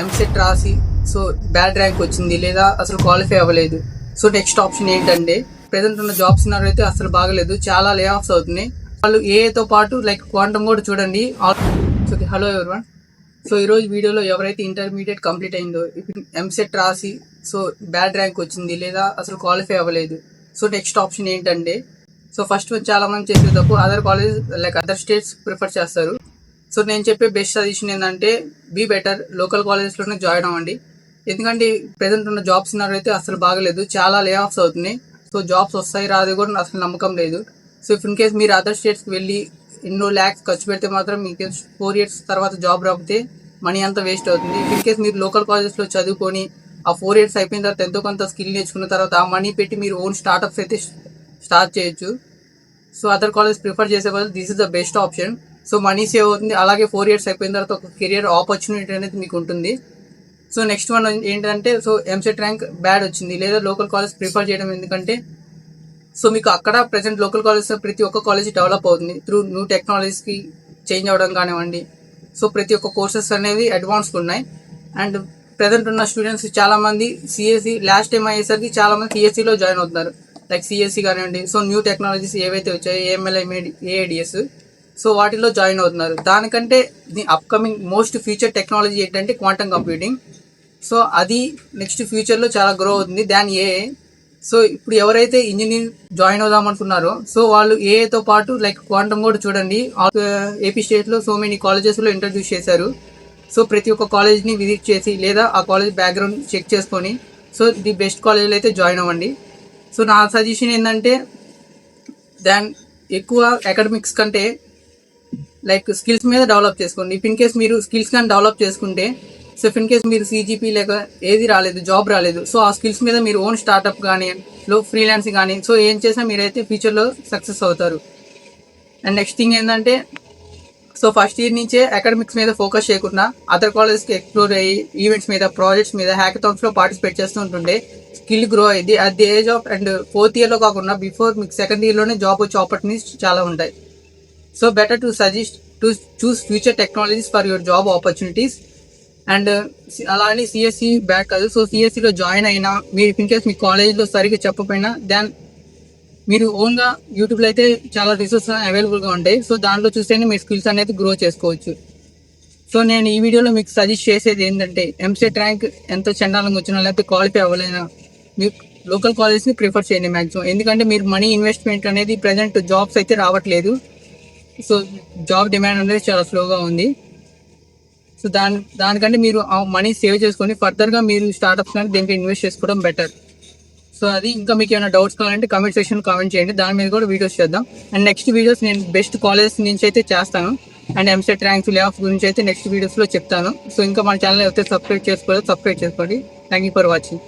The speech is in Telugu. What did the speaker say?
ఎంసెట్ రాసి సో బ్యాడ్ ర్యాంక్ వచ్చింది లేదా అసలు క్వాలిఫై అవ్వలేదు. సో నెక్స్ట్ ఆప్షన్ ఏంటంటే ప్రెసెంట్ ఉన్న జాబ్ సినారియో అయితే అసలు బాగలేదు, చాలా లే ఆఫ్స్ అవుతున్నాయి. వాళ్ళు ఏఐతో పాటు లైక్ క్వాంటమ్ కూడా చూడండి. సో హలో ఎవరివన్, సో ఈరోజు వీడియోలో ఎవరైతే ఇంటర్మీడియట్ కంప్లీట్ అయిందో ఇప్పుడు ఎంసెట్ రాసి సో బ్యాడ్ ర్యాంక్ వచ్చింది లేదా అసలు క్వాలిఫై అవ్వలేదు. సో నెక్స్ట్ ఆప్షన్ ఏంటంటే సో ఫస్ట్ చాలా మంది చేసే తప్పు other college like other states prefer చేస్తారు. సో నేను చెప్పే బెస్ట్ సజెషన్ ఏంటంటే బీ బెటర్ లోకల్ కాలేజెస్లోనే జాయిన్ అవ్వండి. ఎందుకంటే ప్రెసెంట్ ఉన్న జాబ్ సినారియో అయితే అసలు బాగలేదు, చాలా లే ఆఫ్స్ అవుతున్నాయి. సో జాబ్స్ వస్తాయి రాదు కూడా అసలు నమ్మకం లేదు. సో ఇఫ్ ఇన్ కేస్ మీరు అదర్ స్టేట్స్కి వెళ్ళి ఎన్నో ల్యాక్స్ ఖర్చు పెడితే మాత్రం మీకు 4 years తర్వాత జాబ్ రాకపోతే మనీ అంతా వేస్ట్ అవుతుంది. ఇఫ్ ఇన్ కేస్ మీరు లోకల్ కాలేజెస్లో చదువుకొని ఆ 4 years అయిపోయిన తర్వాత ఎంతో కొంత స్కిల్ నేర్చుకున్న తర్వాత ఆ మనీ పెట్టి మీరు ఓన్ స్టార్ట్అప్స్ అయితే స్టార్ట్ చేయొచ్చు. సో అదర్ కాలేజ్ ప్రిఫర్ చేసే వాళ్ళు this is the best option. So money save అవుతుంది, అలాగే 4 years అయిపోయిన తర్వాత ఒక కెరియర్ ఆపర్చునిటీ అనేది మీకు ఉంటుంది. సో నెక్స్ట్ వన్ ఏంటంటే సో ఎంసెట్ ర్యాంక్ బ్యాడ్ వచ్చింది లేదా లోకల్ కాలేజ్ ప్రిఫర్ చేయడం ఎందుకంటే సో మీకు అక్కడ ప్రెసెంట్ లోకల్ కాలేజ్ ప్రతి ఒక్క కాలేజ్ డెవలప్ అవుతుంది త్రూ న్యూ టెక్నాలజీస్కి చేంజ్ అవ్వడం కానివ్వండి. సో ప్రతి ఒక్క కోర్సెస్ అనేవి అడ్వాన్స్గా ఉన్నాయి. అండ్ ప్రెసెంట్ ఉన్న స్టూడెంట్స్ చాలామంది సిఎస్సి లాస్ట్ టైం అయ్యేసరికి చాలామంది సిఎస్సిలో జాయిన్ అవుతున్నారు, లైక్ సిఎస్సి కానివ్వండి. సో న్యూ టెక్నాలజీస్ ఏవైతే వచ్చాయో ఏఎంఎల్ ఏఐడిఎస్ సో వాటిలో జాయిన్ అవుతున్నారు. దానికంటే the upcoming most future technology ఏంటంటే క్వాంటమ్ కంప్యూటింగ్. సో అది నెక్స్ట్ ఫ్యూచర్లో చాలా గ్రో అవుతుంది దాని ఏఐ. సో ఇప్పుడు ఎవరైతే ఇంజనీరింగ్ జాయిన్ అవుదాం అనుకున్నారో సో వాళ్ళు ఏఐతో పాటు లైక్ క్వాంటమ్ కూడా చూడండి. ఏపీ స్టేట్లో సో మెనీ కాలేజెస్లో ఇంట్రడ్యూస్ చేశారు. సో ప్రతి ఒక్క కాలేజ్ని విజిట్ చేసి లేదా ఆ కాలేజ్ బ్యాక్గ్రౌండ్ చెక్ చేసుకొని సో ది బెస్ట్ కాలేజ్లో అయితే జాయిన్ అవ్వండి. సో నా సజెషన్ ఏంటంటే దాని ఎక్కువ అకాడమిక్స్ కంటే లైక్ స్కిల్స్ మీద డెవలప్ చేసుకోండి. ఇఫ్ ఇన్ కేస్ మీరు స్కిల్స్ కానీ డెవలప్ చేసుకుంటే సో ఇఫ్ ఇన్ కేస్ మీరు సిజిపి లేక ఏది రాలేదు, జాబ్ రాలేదు, సో ఆ స్కిల్స్ మీద మీరు ఓన్ స్టార్ట్అప్ కానీ ఫ్రీలాన్సింగ్ కానీ సో ఏం చేసినా మీరైతే ఫ్యూచర్లో సక్సెస్ అవుతారు. అండ్ నెక్స్ట్ థింగ్ ఏంటంటే సో ఫస్ట్ ఇయర్ నుంచే అకాడమిక్స్ మీద ఫోకస్ చేయకుండా అదర్ కాలేజ్కి ఎక్స్ప్లోర్ అయ్యి ఈవెంట్స్ మీద, ప్రాజెక్ట్స్ మీద, హ్యాకథాన్స్లో పార్టిసిపేట్ చేస్తూ ఉంటుండే స్కిల్ గ్రో అయ్యింది at the age of. And 4th yearలో కాకుండా బిఫోర్ మీకు 2nd yearలోనే జాబ్ వచ్చే ఆపర్చునిటీస్ చాలా ఉంటాయి. So better to suggest to choose future technologies for your job opportunities. And అలా అని సిఎస్సి బ్యాక్ కాదు. సో సిఎస్సిలో జాయిన్ అయినా మీరు ఇన్ కేస్ మీ కాలేజ్లో సరిగ్గా చెప్పకపోయినా దాని మీరు ఓన్గా యూట్యూబ్లో అయితే చాలా రిసోర్సెస్ అవైలబుల్గా ఉంటాయి. సో దాంట్లో చూస్తేనే మీ స్కిల్స్ అనేది గ్రో చేసుకోవచ్చు. సో నేను ఈ వీడియోలో మీకు సజెస్ట్ చేసేది ఏంటంటే ఎంసెట్ ర్యాంక్ ఎంత చండాలంగా వచ్చినా లేకపోతే క్వాలిఫై అవ్వలేనా మీరు లోకల్ కాలేజ్ని ప్రిఫర్ చేయండి మ్యాక్సిమం. ఎందుకంటే మీరు మనీ ఇన్వెస్ట్మెంట్ అనేది ప్రజెంట్ జాబ్స్ అయితే రావట్లేదు. సో జాబ్ డిమాండ్ అనేది చాలా స్లోగా ఉంది. సో దానికంటే మీరు ఆ మనీ సేవ్ చేసుకొని ఫర్దర్గా మీరు స్టార్ట్అప్స్ కానీ దీనికి ఇన్వెస్ట్ చేసుకోవడం బెటర్. సో అది ఇంకా మీకు ఏమైనా డౌట్స్ కావాలంటే కామెంట్ సెక్షన్ కామెంట్ చేయండి, దాని మీద కూడా వీడియోస్ చేద్దాం. అండ్ నెక్స్ట్ వీడియోస్ నేను బెస్ట్ కాలేజెస్ నుంచి అయితే చేస్తాను. And EAMCET ranks lay off గురించి అయితే నెక్స్ట్ వీడియోస్లో చెప్తాను. సో ఇంకా మన ఛానల్ అయితే సబ్స్క్రైబ్ చేసుకోండి. Thank you for watching.